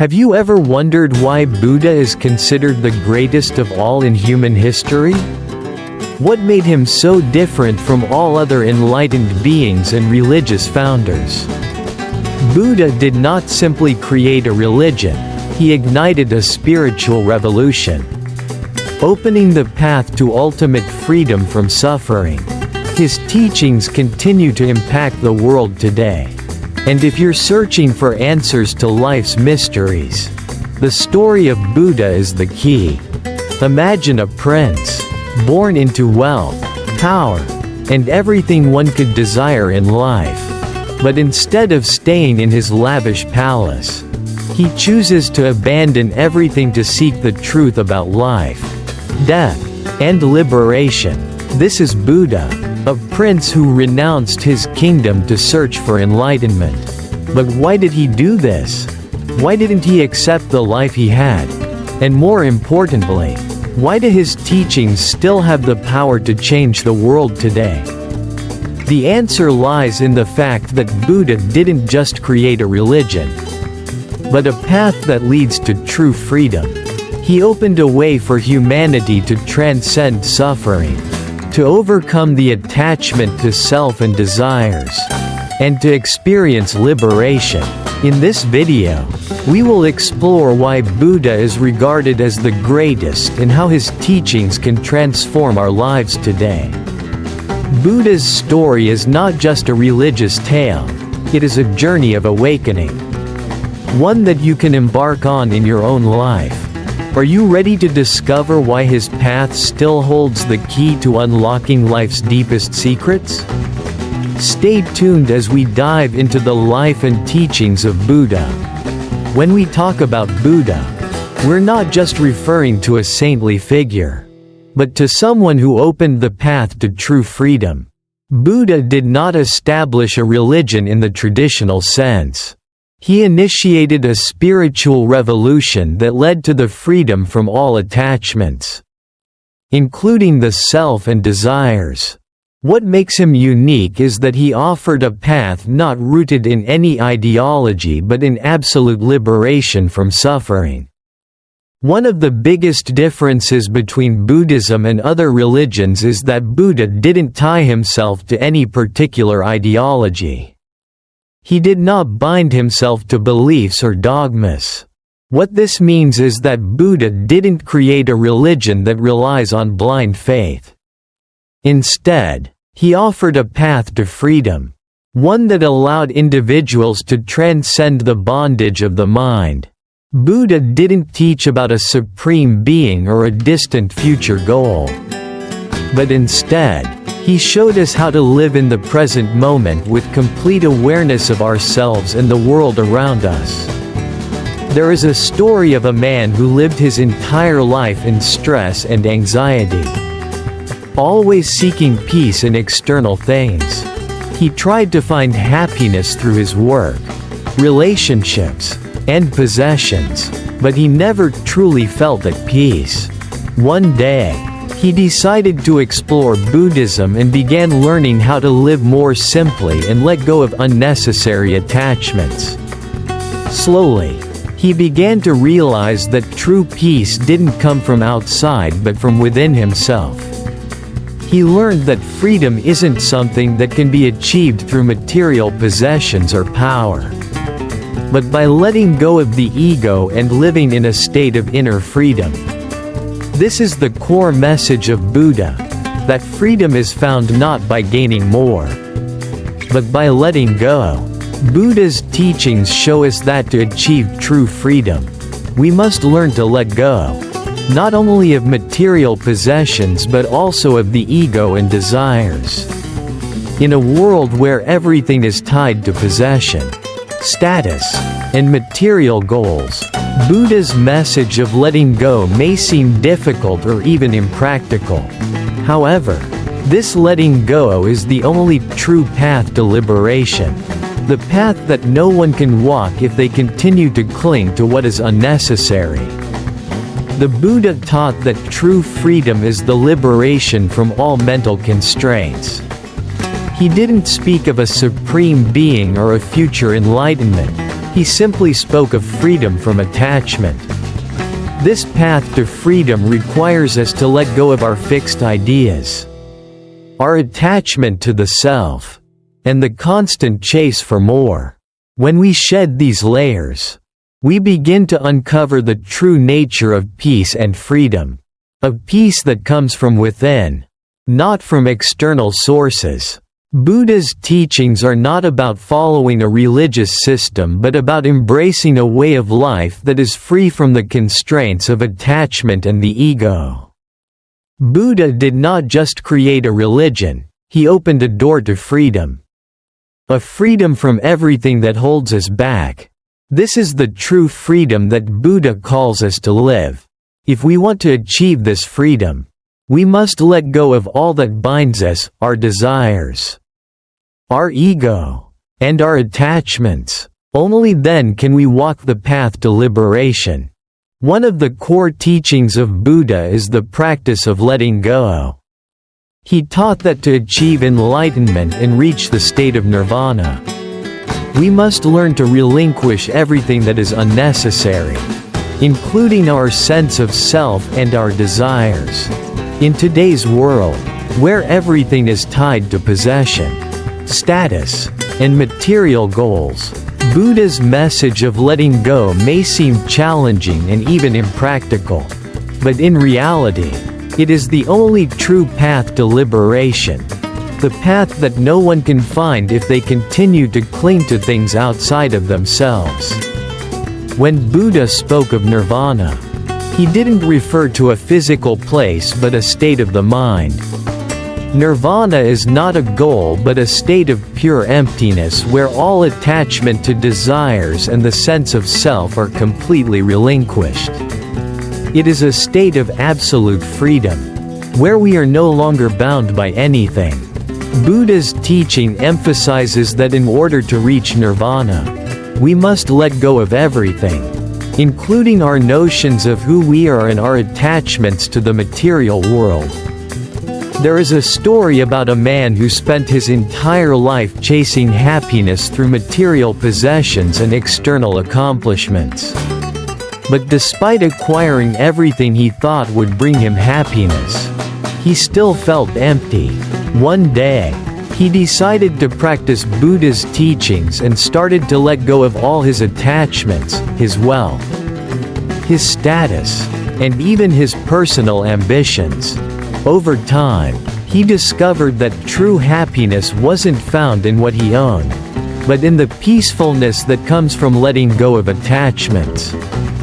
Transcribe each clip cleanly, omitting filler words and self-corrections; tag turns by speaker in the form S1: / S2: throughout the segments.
S1: Have you ever wondered why Buddha is considered the greatest of all in human history? What made him so different from all other enlightened beings and religious founders? Buddha did not simply create a religion, he ignited a spiritual revolution, opening the path to ultimate freedom from suffering. His teachings continue to impact the world today. And if you're searching for answers to life's mysteries, the story of Buddha is the key. Imagine a prince, born into wealth, power, and everything one could desire in life. But instead of staying in his lavish palace, he chooses to abandon everything to seek the truth about life, death, and liberation. This is Buddha, a prince who renounced his kingdom to search for enlightenment. But why did he do this? Why didn't he accept the life he had? And more importantly, why do his teachings still have the power to change the world today? The answer lies in the fact that Buddha didn't just create a religion, but a path that leads to true freedom. He opened a way for humanity to transcend suffering, to overcome the attachment to self and desires, and to experience liberation. In this video, we will explore why Buddha is regarded as the greatest and how his teachings can transform our lives today. Buddha's story is not just a religious tale, it is a journey of awakening, one that you can embark on in your own life. Are you ready to discover why his path still holds the key to unlocking life's deepest secrets? Stay tuned as we dive into the life and teachings of Buddha. When we talk about Buddha, we're not just referring to a saintly figure, but to someone who opened the path to true freedom. Buddha did not establish a religion in the traditional sense. He initiated a spiritual revolution that led to the freedom from all attachments, including the self and desires. What makes him unique is that he offered a path not rooted in any ideology but in absolute liberation from suffering. One of the biggest differences between Buddhism and other religions is that Buddha didn't tie himself to any particular ideology. He did not bind himself to beliefs or dogmas. What this means is that Buddha didn't create a religion that relies on blind faith. Instead, he offered a path to freedom, one that allowed individuals to transcend the bondage of the mind. Buddha didn't teach about a supreme being or a distant future goal, but instead, he showed us how to live in the present moment with complete awareness of ourselves and the world around us. There is a story of a man who lived his entire life in stress and anxiety, always seeking peace in external things. He tried to find happiness through his work, relationships, and possessions, but he never truly felt at peace. One day, he decided to explore Buddhism and began learning how to live more simply and let go of unnecessary attachments. Slowly, he began to realize that true peace didn't come from outside but from within himself. He learned that freedom isn't something that can be achieved through material possessions or power, but by letting go of the ego and living in a state of inner freedom. This is the core message of Buddha, that freedom is found not by gaining more, but by letting go. Buddha's teachings show us that to achieve true freedom, we must learn to let go, not only of material possessions but also of the ego and desires. In a world where everything is tied to possession, status, and material goals, Buddha's message of letting go may seem difficult or even impractical. However, this letting go is the only true path to liberation, the path that no one can walk if they continue to cling to what is unnecessary. The Buddha taught that true freedom is the liberation from all mental constraints. He didn't speak of a supreme being or a future enlightenment, He simply spoke of freedom from attachment. This path to freedom requires us to let go of our fixed ideas, our attachment to the self, and the constant chase for more. When we shed these layers, we begin to uncover the true nature of peace and freedom, a peace that comes from within, not from external sources. Buddha's teachings are not about following a religious system but about embracing a way of life that is free from the constraints of attachment and the ego. Buddha did not just create a religion, he opened a door to freedom. A freedom from everything that holds us back. This is the true freedom that Buddha calls us to live. If we want to achieve this freedom, we must let go of all that binds us, our desires, our ego, and our attachments. Only then can we walk the path to liberation. One of the core teachings of Buddha is the practice of letting go. He taught that to achieve enlightenment and reach the state of nirvana, we must learn to relinquish everything that is unnecessary, including our sense of self and our desires. In today's world, where everything is tied to possession, status, and material goals, Buddha's message of letting go may seem challenging and even impractical. But in reality, it is the only true path to liberation. The path that no one can find if they continue to cling to things outside of themselves. When Buddha spoke of nirvana, he didn't refer to a physical place but a state of the mind. Nirvana is not a goal but a state of pure emptiness where all attachment to desires and the sense of self are completely relinquished. It is a state of absolute freedom, where we are no longer bound by anything. Buddha's teaching emphasizes that in order to reach nirvana, we must let go of everything, including our notions of who we are and our attachments to the material world. There is a story about a man who spent his entire life chasing happiness through material possessions and external accomplishments. But despite acquiring everything he thought would bring him happiness, he still felt empty. One day, he decided to practice Buddha's teachings and started to let go of all his attachments, his wealth, his status, and even his personal ambitions. Over time, he discovered that true happiness wasn't found in what he owned, but in the peacefulness that comes from letting go of attachments.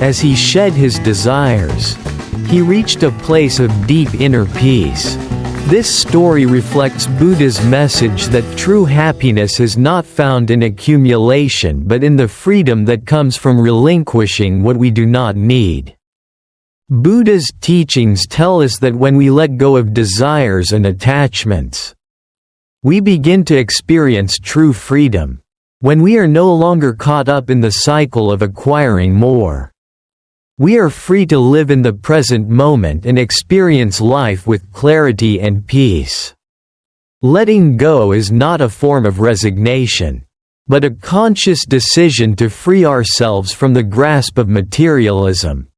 S1: As he shed his desires, he reached a place of deep inner peace. This story reflects Buddha's message that true happiness is not found in accumulation but in the freedom that comes from relinquishing what we do not need. Buddha's teachings tell us that when we let go of desires and attachments, we begin to experience true freedom. When we are no longer caught up in the cycle of acquiring more, we are free to live in the present moment and experience life with clarity and peace. Letting go is not a form of resignation, but a conscious decision to free ourselves from the grasp of materialism,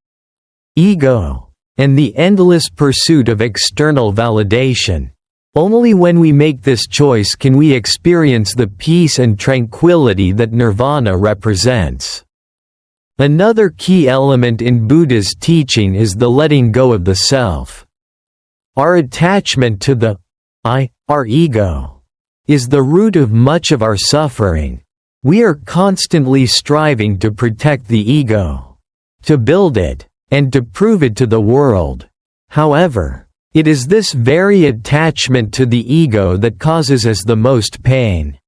S1: ego, and the endless pursuit of external validation. Only when we make this choice can we experience the peace and tranquility that nirvana represents. Another key element in Buddha's teaching is the letting go of the self. Our attachment to the I, our ego, is the root of much of our suffering. We are constantly striving to protect the ego, to build it, and to prove it to the world. However, it is this very attachment to the ego that causes us the most pain.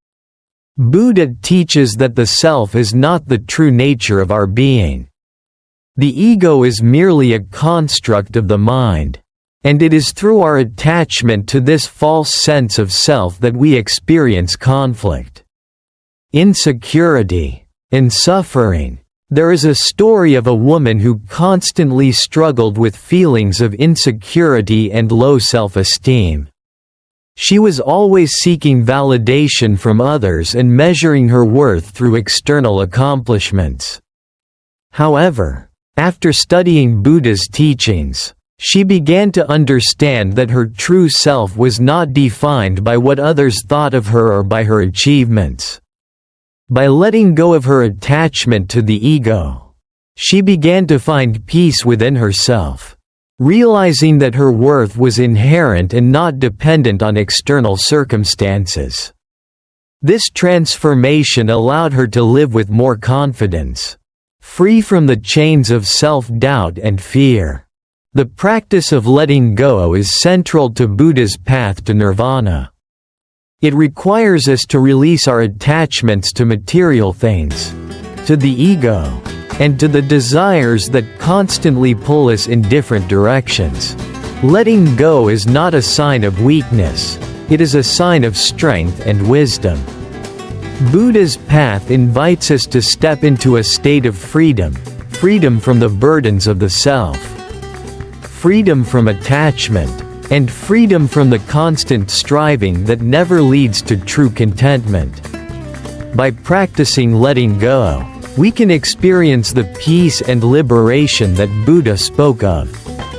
S1: Buddha teaches that the self is not the true nature of our being. The ego is merely a construct of the mind, and it is through our attachment to this false sense of self that we experience conflict, insecurity, and suffering. There is a story of a woman who constantly struggled with feelings of insecurity and low self-esteem. She was always seeking validation from others and measuring her worth through external accomplishments. However, after studying Buddha's teachings, she began to understand that her true self was not defined by what others thought of her or by her achievements. By letting go of her attachment to the ego, she began to find peace within herself, realizing that her worth was inherent and not dependent on external circumstances. This transformation allowed her to live with more confidence, free from the chains of self-doubt and fear. The practice of letting go is central to Buddha's path to nirvana. It requires us to release our attachments to material things, to the ego, and to the desires that constantly pull us in different directions. Letting go is not a sign of weakness, it is a sign of strength and wisdom. Buddha's path invites us to step into a state of freedom, freedom from the burdens of the self, freedom from attachment, and freedom from the constant striving that never leads to true contentment. By practicing letting go, we can experience the peace and liberation that Buddha spoke of,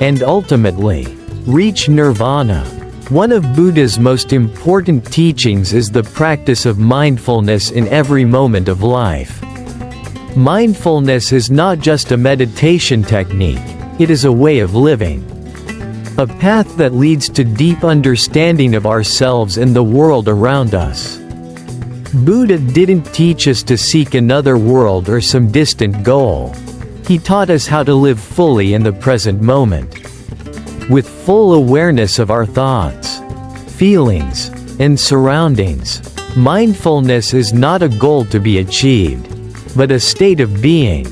S1: and ultimately, reach nirvana. One of Buddha's most important teachings is the practice of mindfulness in every moment of life. Mindfulness is not just a meditation technique, it is a way of living. A path that leads to deep understanding of ourselves and the world around us. Buddha didn't teach us to seek another world or some distant goal. He taught us how to live fully in the present moment. With full awareness of our thoughts, feelings, and surroundings, mindfulness is not a goal to be achieved, but a state of being.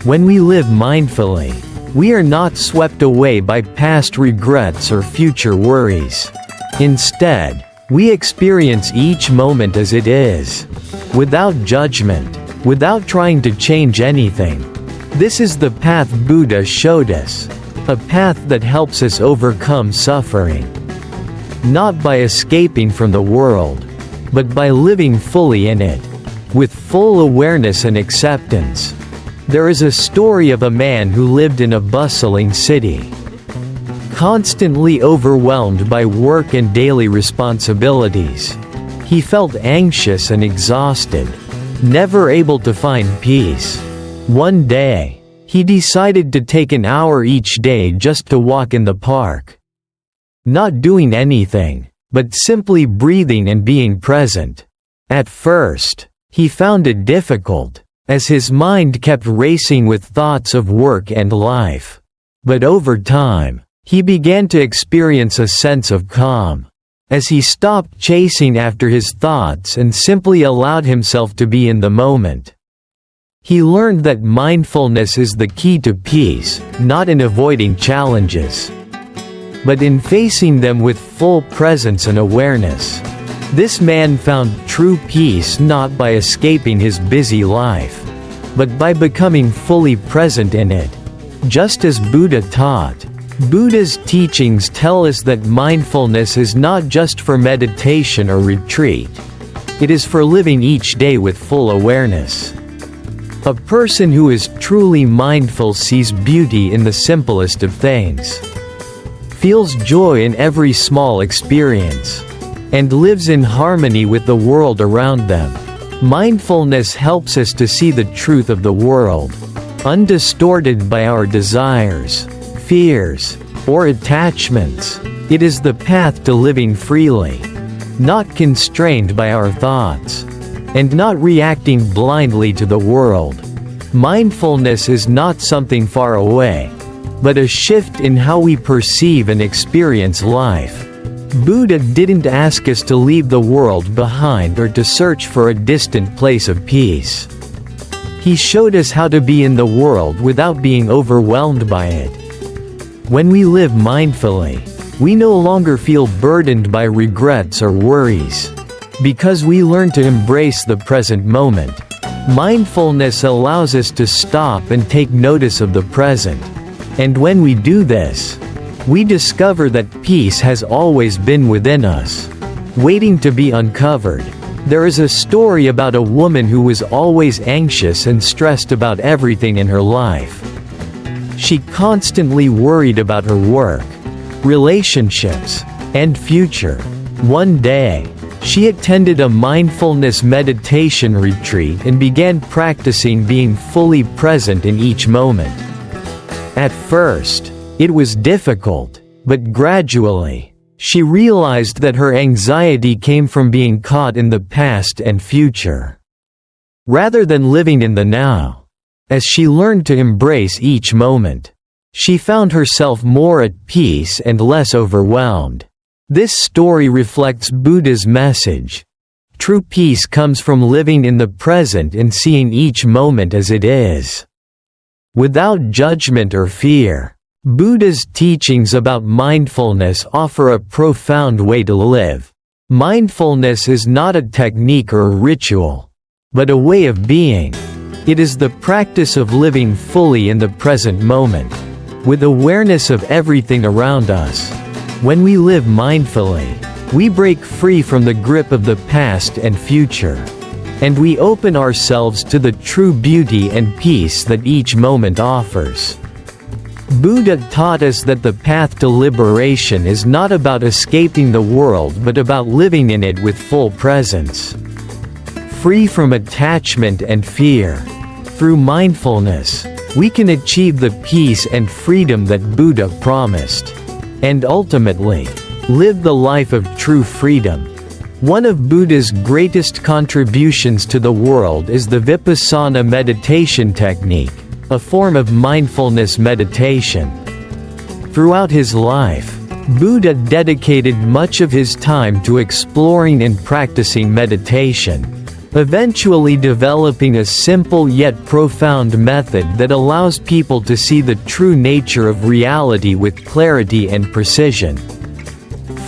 S1: When we live mindfully, we are not swept away by past regrets or future worries. Instead, we experience each moment as it is, without judgment, without trying to change anything. This is the path Buddha showed us, a path that helps us overcome suffering. Not by escaping from the world, but by living fully in it, with full awareness and acceptance. There is a story of a man who lived in a bustling city, constantly overwhelmed by work and daily responsibilities. He felt anxious and exhausted, never able to find peace. One day, he decided to take an hour each day just to walk in the park. Not doing anything, but simply breathing and being present. At first, he found it difficult, as his mind kept racing with thoughts of work and life. But over time, he began to experience a sense of calm, as he stopped chasing after his thoughts and simply allowed himself to be in the moment. He learned that mindfulness is the key to peace, not in avoiding challenges, but in facing them with full presence and awareness. This man found true peace not by escaping his busy life, but by becoming fully present in it. Just as Buddha taught, Buddha's teachings tell us that mindfulness is not just for meditation or retreat. It is for living each day with full awareness. A person who is truly mindful sees beauty in the simplest of things, feels joy in every small experience, and lives in harmony with the world around them. Mindfulness helps us to see the truth of the world, undistorted by our desires, fears, or attachments. It is the path to living freely, not constrained by our thoughts, and not reacting blindly to the world. Mindfulness is not something far away, but a shift in how we perceive and experience life. Buddha didn't ask us to leave the world behind or to search for a distant place of peace. He showed us how to be in the world without being overwhelmed by it. When we live mindfully, we no longer feel burdened by regrets or worries, because we learn to embrace the present moment. Mindfulness allows us to stop and take notice of the present, and when we do this, we discover that peace has always been within us. waiting to be uncovered. There is a story about a woman who was always anxious and stressed about everything in her life. She constantly worried about her work, relationships, and future. One day, she attended a mindfulness meditation retreat and began practicing being fully present in each moment. At first, it was difficult, but gradually, she realized that her anxiety came from being caught in the past and future, rather than living in the now. As she learned to embrace each moment, she found herself more at peace and less overwhelmed. This story reflects Buddha's message. True peace comes from living in the present and seeing each moment as it is, without judgment or fear. Buddha's teachings about mindfulness offer a profound way to live. Mindfulness is not a technique or a ritual, but a way of being. It is the practice of living fully in the present moment, with awareness of everything around us. When we live mindfully, we break free from the grip of the past and future, and we open ourselves to the true beauty and peace that each moment offers. Buddha taught us that the path to liberation is not about escaping the world but about living in it with full presence, free from attachment and fear. Through mindfulness, we can achieve the peace and freedom that Buddha promised, and ultimately, live the life of true freedom. One of Buddha's greatest contributions to the world is the Vipassana meditation technique, a form of mindfulness meditation. Throughout his life, Buddha dedicated much of his time to exploring and practicing meditation, eventually developing a simple yet profound method that allows people to see the true nature of reality with clarity and precision,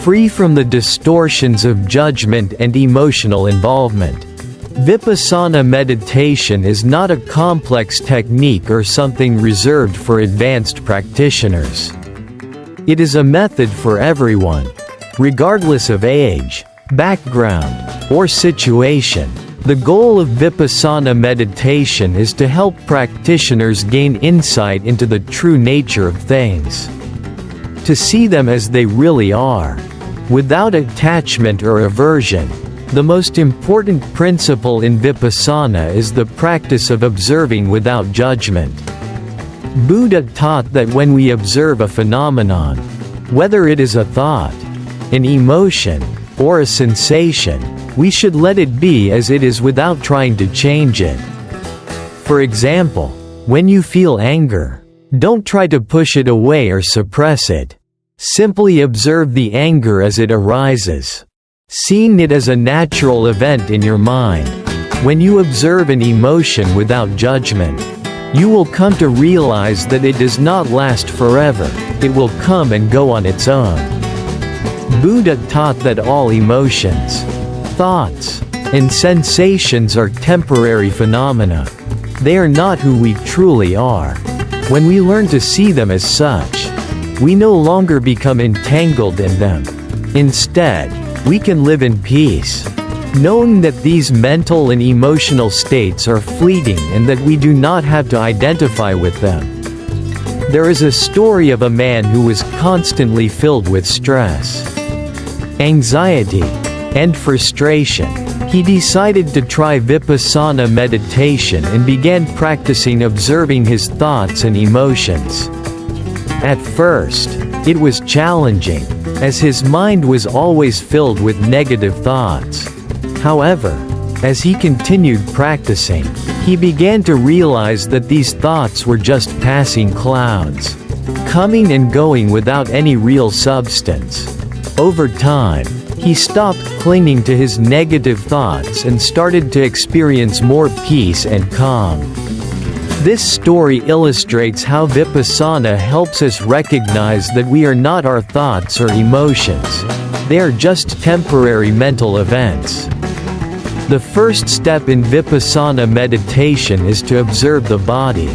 S1: free from the distortions of judgment and emotional involvement. Vipassana meditation is not a complex technique or something reserved for advanced practitioners. It is a method for everyone, regardless of age, background, or situation. The goal of Vipassana meditation is to help practitioners gain insight into the true nature of things, to see them as they really are, without attachment or aversion. The most important principle in Vipassana is the practice of observing without judgment. Buddha taught that when we observe a phenomenon, whether it is a thought, an emotion, or a sensation, we should let it be as it is without trying to change it. For example, when you feel anger, don't try to push it away or suppress it. Simply observe the anger as it arises, seeing it as a natural event in your mind. When you observe an emotion without judgment, you will come to realize that it does not last forever, it will come and go on its own. Buddha taught that all emotions, thoughts, and sensations are temporary phenomena. They are not who we truly are. When we learn to see them as such, we no longer become entangled in them. Instead, we can live in peace, knowing that these mental and emotional states are fleeting and that we do not have to identify with them. There is a story of a man who was constantly filled with stress, anxiety, and frustration. He decided to try Vipassana meditation and began practicing observing his thoughts and emotions. At first, it was challenging, as his mind was always filled with negative thoughts. However, as he continued practicing, he began to realize that these thoughts were just passing clouds, coming and going without any real substance. Over time, he stopped clinging to his negative thoughts and started to experience more peace and calm. This story illustrates how Vipassana helps us recognize that we are not our thoughts or emotions. They are just temporary mental events. The first step in Vipassana meditation is to observe the body.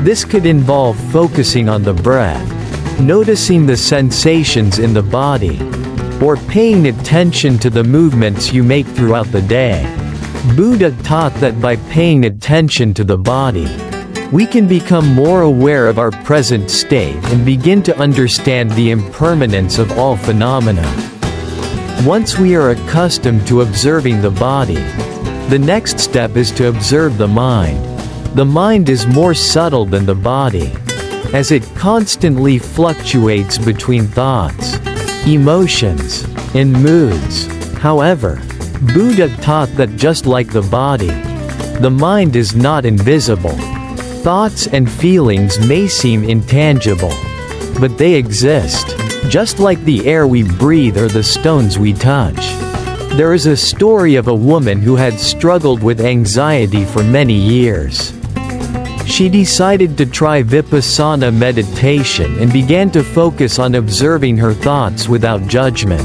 S1: This could involve focusing on the breath, noticing the sensations in the body, or paying attention to the movements you make throughout the day. Buddha taught that by paying attention to the body, we can become more aware of our present state and begin to understand the impermanence of all phenomena. Once we are accustomed to observing the body, the next step is to observe the mind. The mind is more subtle than the body, as it constantly fluctuates between thoughts, emotions, and moods. However, Buddha taught that just like the body, the mind is not invisible. Thoughts and feelings may seem intangible, but they exist, just like the air we breathe or the stones we touch. There is a story of a woman who had struggled with anxiety for many years. She decided to try vipassana meditation and began to focus on observing her thoughts without judgment.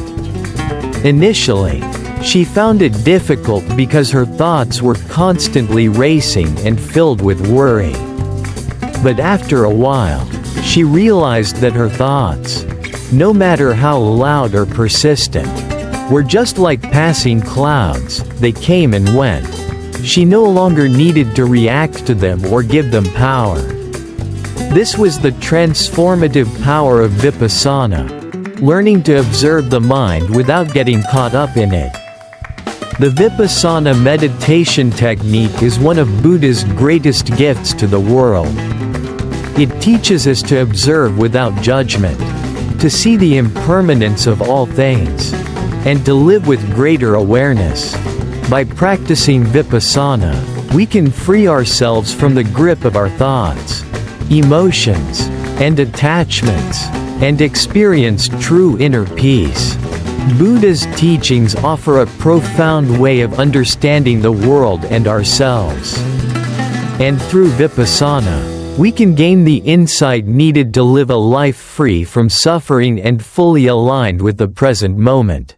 S1: Initially, she found it difficult because her thoughts were constantly racing and filled with worry. But after a while, she realized that her thoughts, no matter how loud or persistent, were just like passing clouds. They came and went. She no longer needed to react to them or give them power. This was the transformative power of vipassana, learning to observe the mind without getting caught up in it. The vipassana meditation technique is one of Buddha's greatest gifts to the world. It teaches us to observe without judgment, to see the impermanence of all things, and to live with greater awareness. By practicing vipassana, we can free ourselves from the grip of our thoughts, emotions, and attachments, and experience true inner peace. Buddha's teachings offer a profound way of understanding the world and ourselves. And through vipassana, we can gain the insight needed to live a life free from suffering and fully aligned with the present moment.